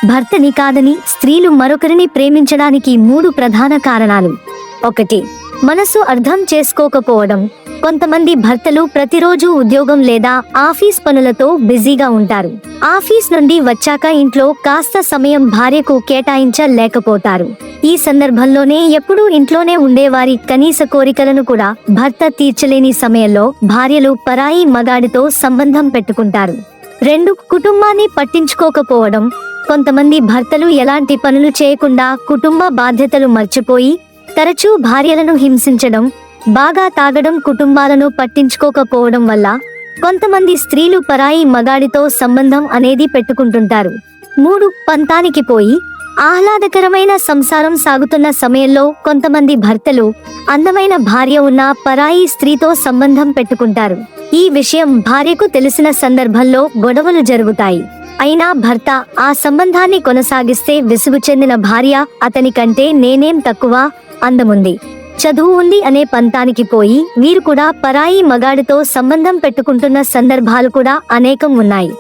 భర్తని కాదని స్త్రీలు మరొకరిని ప్రేమించడానికి 3 ప్రధాన కారణాలు. 1. మనసు అర్థం చేసుకోకపోవడం. కొంతమంది భర్తలు ప్రతిరోజు ఉద్యోగం లేదా ఆఫీస్ పనులతో బిజీగా ఉంటారు. ఆఫీస్ నుండి వచ్చాక ఇంట్లో కాస్త సమయం భార్యకు కేటాయించలేకపోతారు. ఈ సందర్భంలోనే ఎప్పుడూ ఇంట్లోనే ఉండేవారి కనీస కోరికలను కూడా భర్త తీర్చలేని సమయంలో భార్యలు పరాయి మగాడితో సంబంధం పెట్టుకుంటారు. 2. కుటుంబాన్ని పట్టించుకోకపోవడం. కొంతమంది భర్తలు ఎలాంటి పనులు చేయకుండా కుటుంబ బాధ్యతలు మర్చిపోయి తరచూ భార్యలను హింసించడం, బాగా తాగడం, కుటుంబాలను పట్టించుకోకపోవడం వల్ల కొంతమంది స్త్రీలు పరాయి మగాడితో సంబంధం అనేది పెట్టుకుంటుంటారు. 3. పంతానికి పోయి. ఆహ్లాదకరమైన సంసారం సాగుతున్న సమయంలో కొంతమంది భర్తలు అందమైన భార్య ఉన్న పరాయి స్త్రీతో సంబంధం పెట్టుకుంటారు. ఈ విషయం భార్యకు తెలిసిన సందర్భంలో గొడవలు జరుగుతాయి. అయినా భర్త ఆ సంబంధాన్ని కొనసాగిస్తే విసుగు చెందిన భార్య అతని కంటే నేనేం తక్కువ, అందముంది, చదువు ఉంది అనే పంతానికి పోయి వీరు కూడా పరాయి మగాడితో సంబంధం పెట్టుకుంటున్న సందర్భాలు కూడా అనేకం ఉన్నాయి.